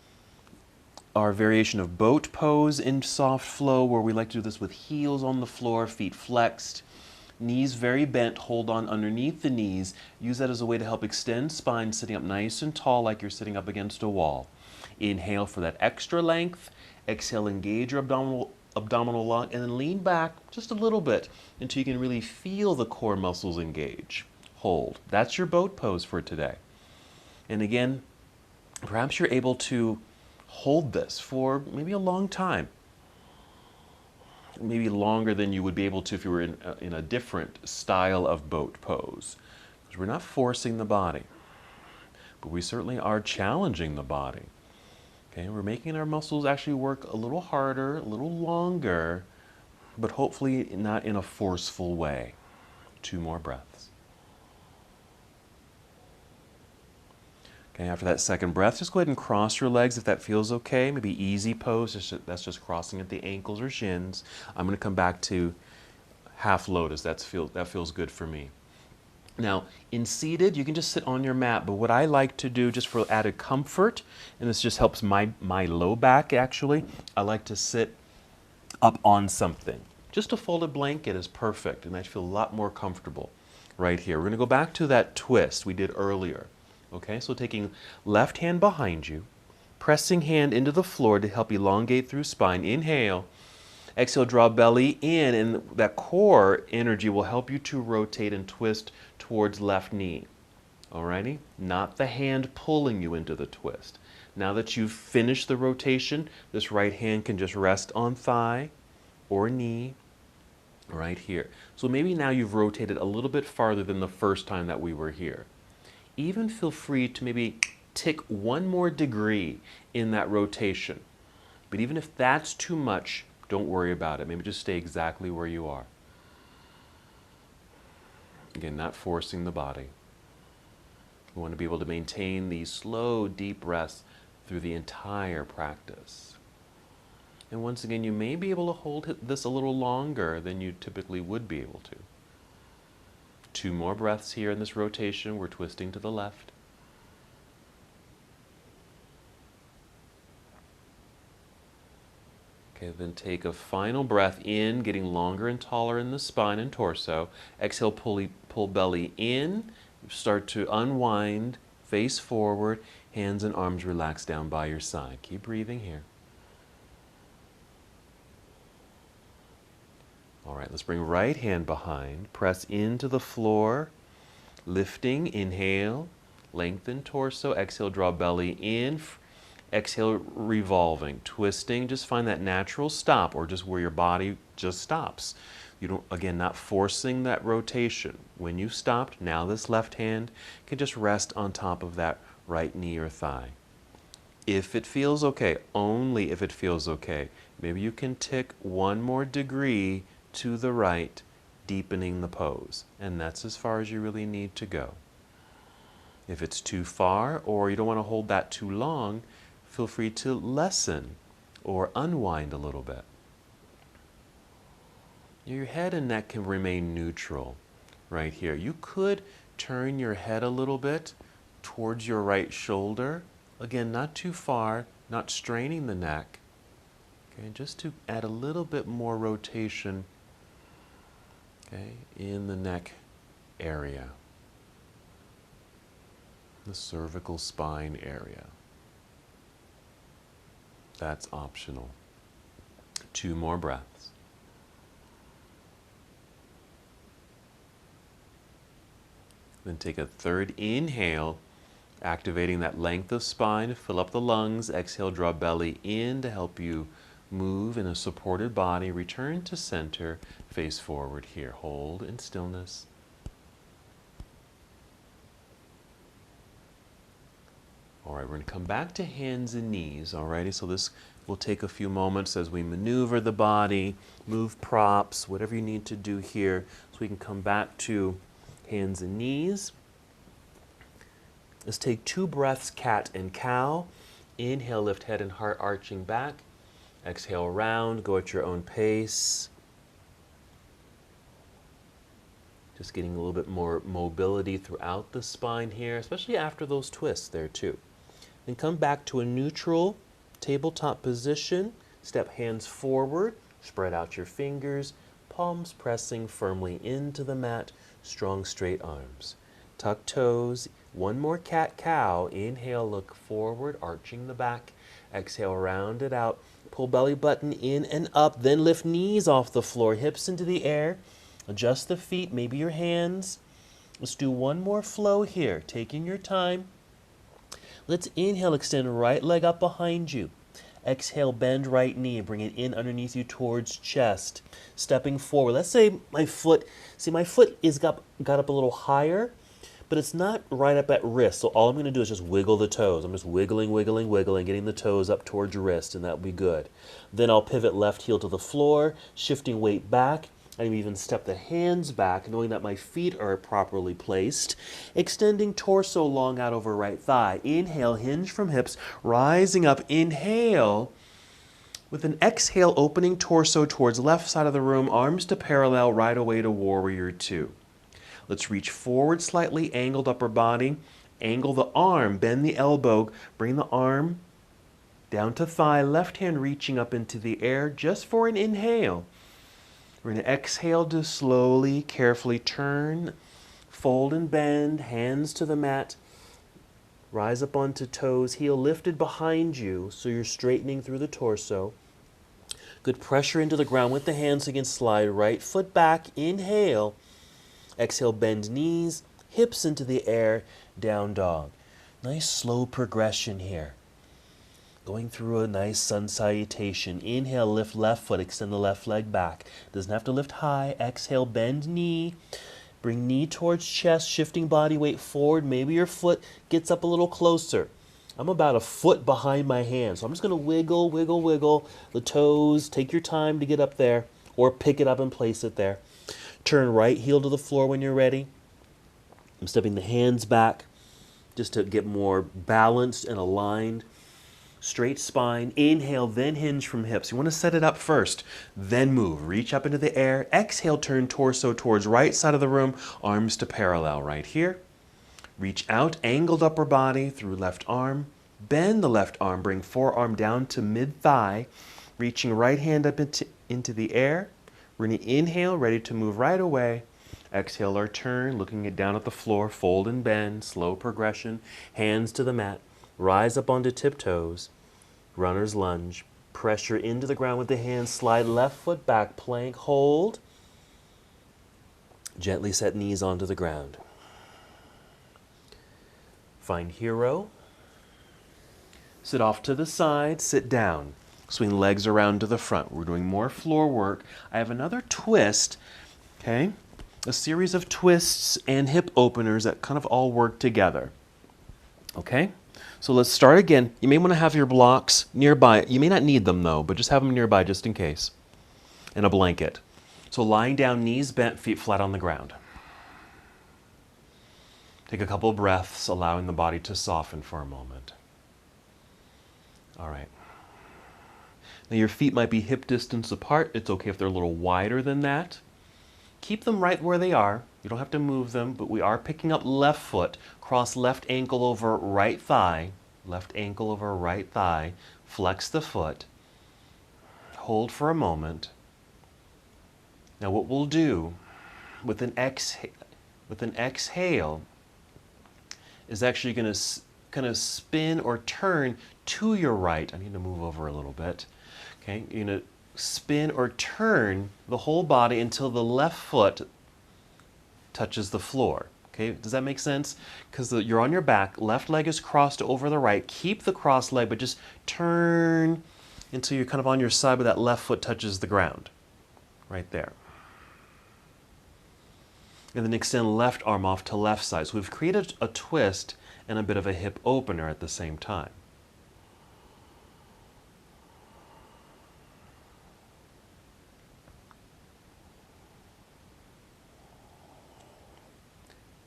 S2: our variation of boat pose in soft flow, where we like to do this with heels on the floor, feet flexed, knees very bent. Hold on underneath the knees. Use that as a way to help extend spine, sitting up nice and tall like you're sitting up against a wall. Inhale for that extra length. Exhale, engage your abdominal lung, and then lean back just a little bit until you can really feel the core muscles engage. Hold. That's your boat pose for today. And again, perhaps you're able to hold this for maybe a long time, maybe longer than you would be able to if you were in a different style of boat pose. Because we're not forcing the body, but we certainly are challenging the body. Okay, we're making our muscles actually work a little harder, a little longer, but hopefully not in a forceful way. 2 more breaths. Okay, after that 2nd breath, just go ahead and cross your legs if that feels okay. Maybe easy pose, that's just crossing at the ankles or shins. I'm going to come back to half lotus. That feels good for me.
S1: Now, in seated, you can just sit on your mat, but what I like to do just for added comfort, and this just helps my low back actually, I like to sit up on something. Just a folded blanket is perfect, and I feel a lot more comfortable right here. We're going to go back to that twist we did earlier. Okay, so taking left hand behind you, pressing hand into the floor to help elongate through spine. Inhale. Exhale, draw belly in, and that core energy will help you to rotate and twist towards left knee. Alrighty? Not the hand pulling you into the twist. Now that you've finished the rotation, this right hand can just rest on thigh or knee right here. So maybe now you've rotated a little bit farther than the first time that we were here. Even feel free to maybe tick one more degree in that rotation. But even if that's too much, don't worry about it. Maybe just stay exactly where you are. Again, not forcing the body. We want to be able to maintain these slow, deep breaths through the entire practice. And once again, you may be able to hold this a little longer than you typically would be able to. 2 more breaths here in this rotation. We're twisting to the left. Okay, then take a final breath in, getting longer and taller in the spine and torso. Exhale, pull belly in. Start to unwind, face forward, hands and arms relax down by your side. Keep breathing here. All right, let's bring right hand behind. Press into the floor, lifting, inhale, lengthen torso. Exhale, draw belly in. Exhale, revolving, twisting. Just find that natural stop, or just where your body just stops. You don't, again, not forcing that rotation. When you stopped, now this left hand can just rest on top of that right knee or thigh. If it feels okay, only if it feels okay, maybe you can tick 1 more degree to the right, deepening the pose. And that's as far as you really need to go. If it's too far, or you don't want to hold that too long, feel free to lessen or unwind a little bit. Your head and neck can remain neutral right here. You could turn your head a little bit towards your right shoulder. Again, not too far, not straining the neck. Okay, just to add a little bit more rotation, okay, in the neck area, the cervical spine area. That's optional. 2 more breaths. Then take a third inhale, activating that length of spine to fill up the lungs. Exhale, draw belly in to help you move in a supported body. Return to center, face forward here. Hold in stillness. All right, we're going to come back to hands and knees, alrighty? So this will take a few moments as we maneuver the body, move props, whatever you need to do here, so we can come back to hands and knees. Let's take 2 breaths, cat and cow. Inhale, lift head and heart arching back. Exhale, round, go at your own pace. Just getting a little bit more mobility throughout the spine here, especially after those twists there too. Then come back to a neutral tabletop position. Step hands forward, spread out your fingers, palms pressing firmly into the mat, strong straight arms. Tuck toes, 1 more cat-cow. Inhale, look forward, arching the back. Exhale, round it out. Pull belly button in and up, then lift knees off the floor, hips into the air. Adjust the feet, maybe your hands. Let's do 1 more flow here, taking your time. Let's inhale, extend right leg up behind you. Exhale, bend right knee, bring it in underneath you towards chest. Stepping forward. Let's say my foot is got up a little higher, but it's not right up at wrist. So all I'm going to do is just wiggle the toes. I'm just wiggling, wiggling, wiggling, getting the toes up towards your wrist, and that will be good. Then I'll pivot left heel to the floor, shifting weight back. I even step the hands back, knowing that my feet are properly placed. Extending torso long out over right thigh. Inhale, hinge from hips, rising up. Inhale. With an exhale, opening torso towards left side of the room, arms to parallel, right away to warrior 2. Let's reach forward slightly, angled upper body. Angle the arm, bend the elbow, bring the arm down to thigh, left hand reaching up into the air just for an inhale. We're going to exhale to slowly, carefully turn, fold and bend, hands to the mat. Rise up onto toes, heel lifted behind you, so you're straightening through the torso. Good pressure into the ground with the hands. Again, slide right foot back, inhale. Exhale, bend knees, hips into the air, down dog. Nice slow progression here. Going through a nice sun salutation. Inhale, lift left foot, extend the left leg back. Doesn't have to lift high. Exhale, bend knee. Bring knee towards chest, shifting body weight forward. Maybe your foot gets up a little closer. I'm about a foot behind my hand, so I'm just going to wiggle, wiggle, wiggle the toes. Take your time to get up there, or pick it up and place it there. Turn right heel to the floor when you're ready. I'm stepping the hands back just to get more balanced and aligned. Straight spine. Inhale, then hinge from hips. You want to set it up first, then move. Reach up into the air. Exhale, turn torso towards right side of the room. Arms to parallel right here. Reach out, angled upper body through left arm. Bend the left arm. Bring forearm down to mid-thigh. Reaching right hand up into the air. We're going to inhale, ready to move right away. Exhale or turn, looking down at the floor. Fold and bend, slow progression. Hands to the mat. Rise up onto tiptoes. Runner's lunge. Pressure into the ground with the hands. Slide left foot back. Plank. Hold. Gently set knees onto the ground. Find hero. Sit off to the side. Sit down. Swing legs around to the front. We're doing more floor work. I have another twist. Okay? A series of twists and hip openers that kind of all work together. Okay? So let's start again. You may want to have your blocks nearby. You may not need them though, but just have them nearby just in case. And a blanket. So lying down, knees bent, feet flat on the ground. Take a couple of breaths, allowing the body to soften for a moment. All right. Now your feet might be hip distance apart. It's okay if they're a little wider than that. Keep them right where they are. You don't have to move them, but we are picking up left foot. Cross left ankle over right thigh. Left ankle over right thigh. Flex the foot. Hold for a moment. Now what we'll do with an exhale is actually going to kind of spin or turn to your right. I need to move over a little bit. Okay, you're going to spin or turn the whole body until the left foot touches the floor. Okay, does that make sense? Because you're on your back, left leg is crossed over the right. Keep the crossed leg, but just turn until you're kind of on your side, but that left foot touches the ground. Right there. And then extend left arm off to left side. So we've created a twist and a bit of a hip opener at the same time.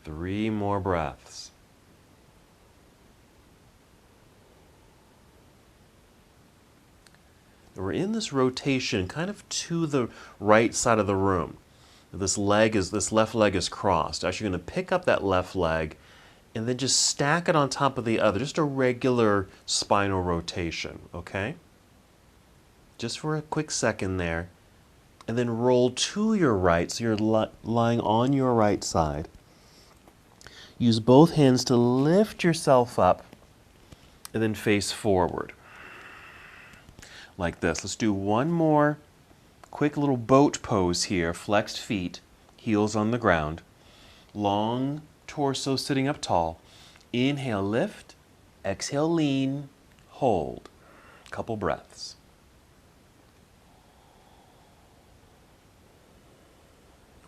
S1: Three more breaths. We're in this rotation kind of to the right side of the room. This left leg is crossed. Actually going to pick up that left leg and then just stack it on top of the other. Just a regular spinal rotation, okay? Just for a quick second there. And then roll to your right, so you're lying on your right side. Use both hands to lift yourself up and then face forward. Like this. Let's do one more quick little boat pose here. Flexed feet, heels on the ground. Long torso sitting up tall. Inhale, lift. Exhale, lean. Hold. Couple breaths.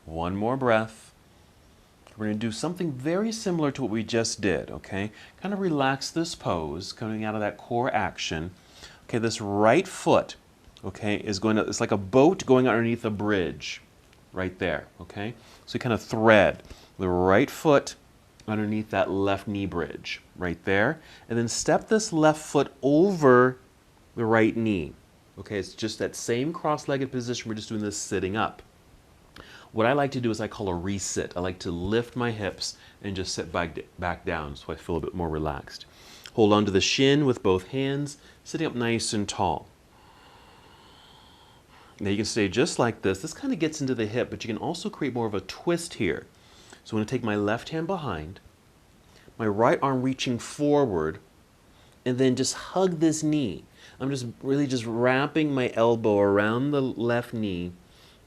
S1: One more breath. We're going to do something very similar to what we just did, okay? Kind of relax this pose, coming out of that core action. Okay, this right foot, okay, is going to, it's like a boat going underneath a bridge, right there, okay? So you kind of thread the right foot underneath that left knee bridge, right there. And then step this left foot over the right knee. Okay, it's just that same cross-legged position. We're just doing this sitting up. What I like to do is I call a resit. I like to lift my hips and just sit back down so I feel a bit more relaxed. Hold on to the shin with both hands, sitting up nice and tall. Now you can stay just like this. This kind of gets into the hip, but you can also create more of a twist here. So I'm going to take my left hand behind, my right arm reaching forward, and then just hug this knee. I'm just really just wrapping my elbow around the left knee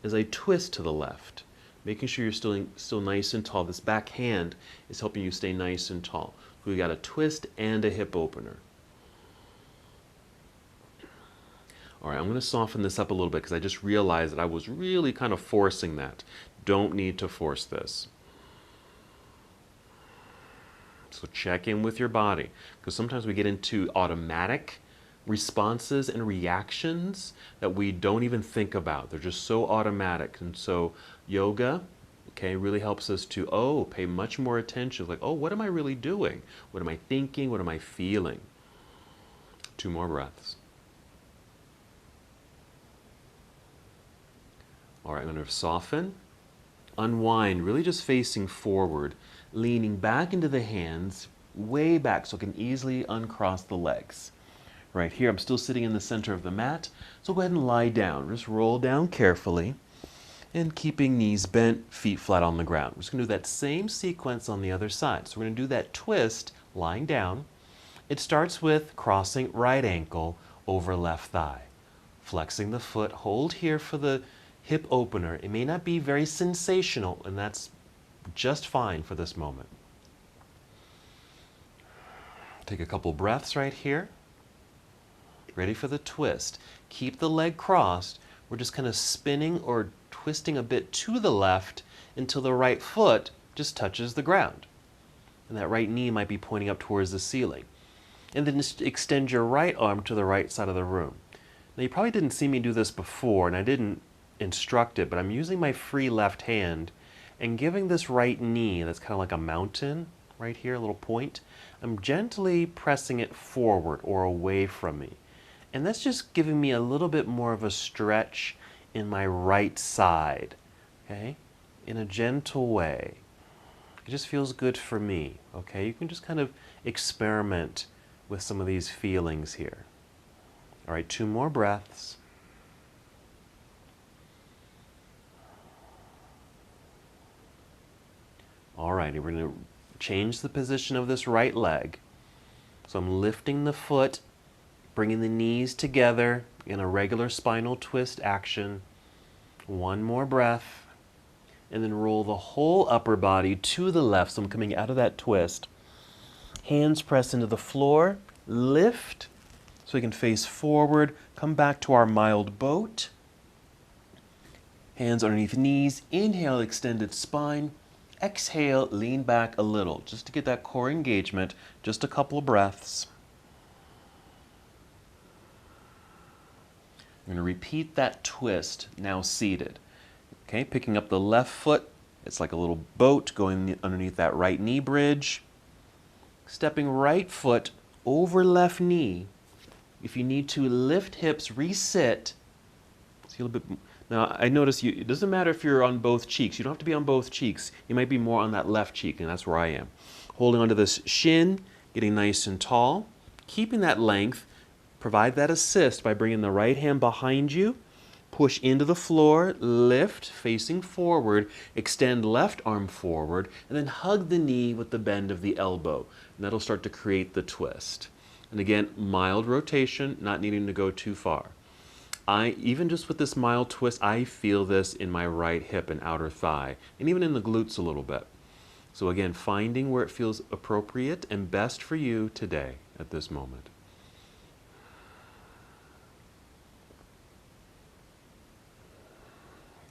S1: as I twist to the left, making sure you're still nice and tall. This back hand is helping you stay nice and tall. So we got a twist and a hip opener. All right, I'm going to soften this up a little bit because I just realized that I was really kind of forcing that. Don't need to force this. So check in with your body, because sometimes we get into automatic responses and reactions that we don't even think about. They're just so automatic. And so yoga, okay, really helps us to, pay much more attention. Like, what am I really doing? What am I thinking? What am I feeling? 2 more breaths. All right, I'm going to soften, unwind, really just facing forward, leaning back into the hands, way back so I can easily uncross the legs. Right here, I'm still sitting in the center of the mat, so go ahead and lie down. Just roll down carefully and keeping knees bent, feet flat on the ground. We're just going to do that same sequence on the other side. So we're going to do that twist lying down. It starts with crossing right ankle over left thigh, flexing the foot, hold here for the hip opener. It may not be very sensational, and that's just fine for this moment. Take a couple breaths right here. Ready for the twist. Keep the leg crossed. We're just kind of spinning or twisting a bit to the left until the right foot just touches the ground. And that right knee might be pointing up towards the ceiling. And then just extend your right arm to the right side of the room. Now you probably didn't see me do this before, and I didn't instruct it, but I'm using my free left hand and giving this right knee, that's kind of like a mountain right here, a little point, I'm gently pressing it forward or away from me. And that's just giving me a little bit more of a stretch in my right side, okay? In a gentle way. It just feels good for me, okay? You can just kind of experiment with some of these feelings here. All right, 2 more breaths. All right, we're going to change the position of this right leg. So I'm lifting the foot, bringing the knees together in a regular spinal twist action. 1 more breath. And then roll the whole upper body to the left. So I'm coming out of that twist. Hands press into the floor. Lift so we can face forward. Come back to our mild boat. Hands underneath knees. Inhale, extended spine. Exhale, lean back a little, just to get that core engagement. Just a couple of breaths. I'm going to repeat that twist, now seated. Okay, picking up the left foot. It's like a little boat going underneath that right knee bridge. Stepping right foot over left knee. If you need to, lift hips, resit. See a little bit. Now, I notice it doesn't matter if you're on both cheeks. You don't have to be on both cheeks. You might be more on that left cheek, and that's where I am. Holding onto this shin, getting nice and tall. Keeping that length, provide that assist by bringing the right hand behind you. Push into the floor, lift, facing forward, extend left arm forward, and then hug the knee with the bend of the elbow. And that'll start to create the twist. And again, mild rotation, not needing to go too far. Even just with this mild twist, I feel this in my right hip and outer thigh, and even in the glutes a little bit. So again, finding where it feels appropriate and best for you today at this moment.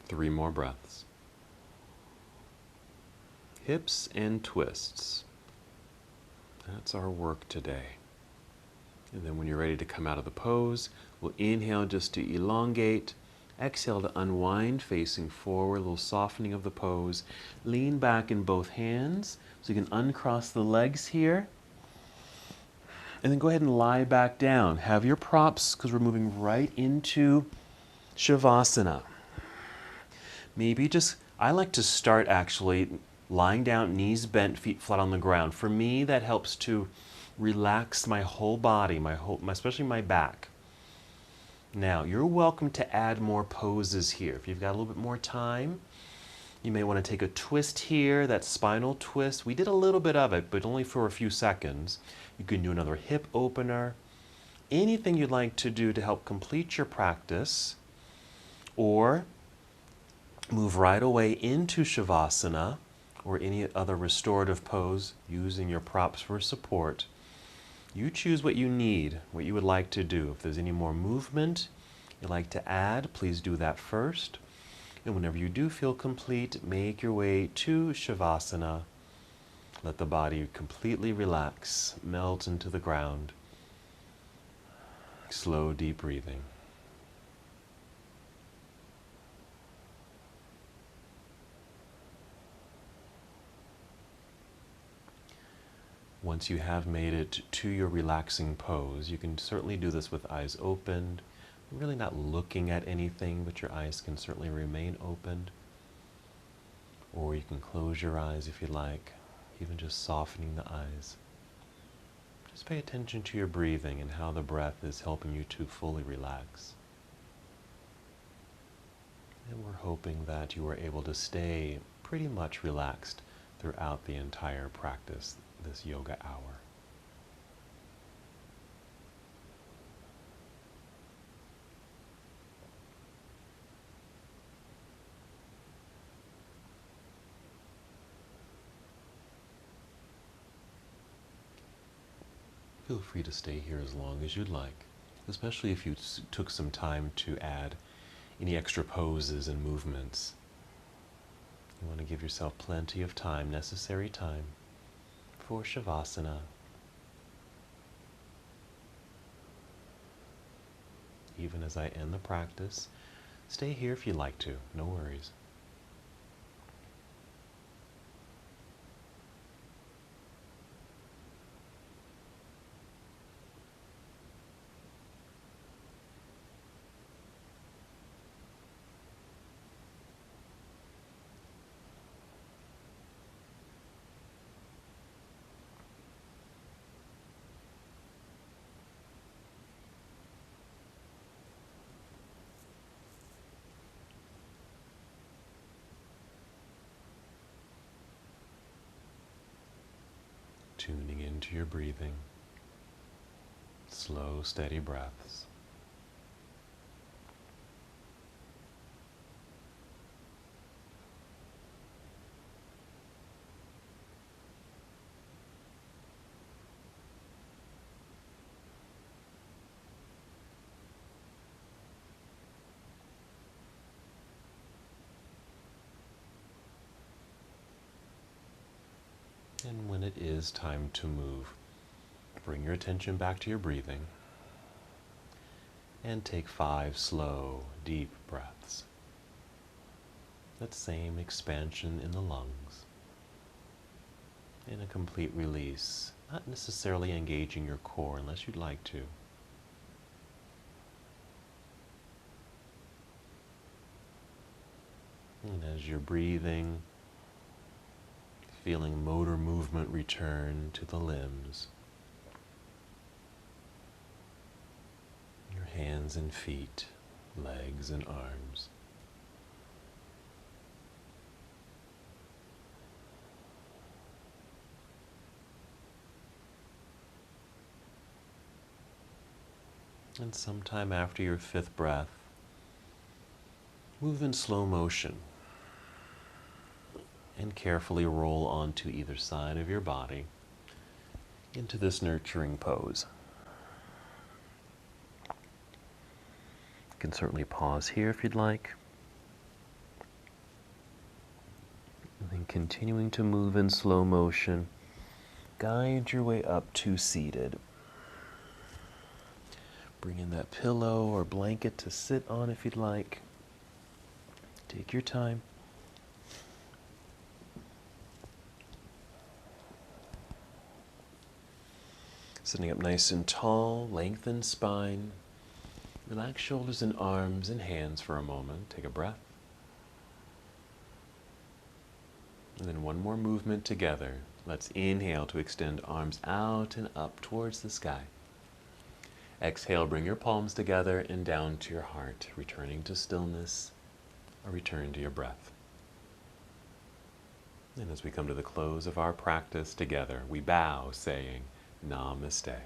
S1: Three more breaths. Hips and twists. That's our work today. And then when you're ready to come out of the pose, we'll inhale just to elongate. Exhale to unwind, facing forward, a little softening of the pose. Lean back in both hands so you can uncross the legs here. And then go ahead and lie back down. Have your props because we're moving right into Shavasana. I like to start actually lying down, knees bent, feet flat on the ground. For me, that helps to relax my whole body, especially my back. Now, you're welcome to add more poses here. If you've got a little bit more time, you may want to take a twist here, that spinal twist. We did a little bit of it, but only for a few seconds. You can do another hip opener. Anything you'd like to do to help complete your practice, or move right away into Shavasana or any other restorative pose using your props for support. You choose what you need, what you would like to do. If there's any more movement you'd like to add, please do that first. And whenever you do feel complete, make your way to Shavasana. Let the body completely relax, melt into the ground. Slow, deep breathing. Once you have made it to your relaxing pose, you can certainly do this with eyes opened, really not looking at anything, but your eyes can certainly remain opened. Or you can close your eyes if you like, even just softening the eyes. Just pay attention to your breathing and how the breath is helping you to fully relax. And we're hoping that you are able to stay pretty much relaxed throughout the entire practice, this yoga hour. Feel free to stay here as long as you'd like, especially if you took some time to add any extra poses and movements. You want to give yourself plenty of time, necessary time, for Shavasana. Even as I end the practice, stay here if you'd like to, no worries. Tuning into your breathing, slow, steady breaths. And when it is time to move, bring your attention back to your breathing and take 5 slow, deep breaths. That same expansion in the lungs and a complete release, not necessarily engaging your core unless you'd like to. And as you're breathing, feeling motor movement return to the limbs, your hands and feet, legs and arms. And sometime after your 5th breath, move in slow motion and carefully roll onto either side of your body into this nurturing pose. You can certainly pause here if you'd like. And then continuing to move in slow motion, guide your way up to seated. Bring in that pillow or blanket to sit on if you'd like. Take your time. Sitting up nice and tall, lengthen spine. Relax shoulders and arms and hands for a moment. Take a breath. And then one more movement together. Let's inhale to extend arms out and up towards the sky. Exhale, bring your palms together and down to your heart, returning to stillness or return to your breath. And as we come to the close of our practice together, we bow saying, Namaste.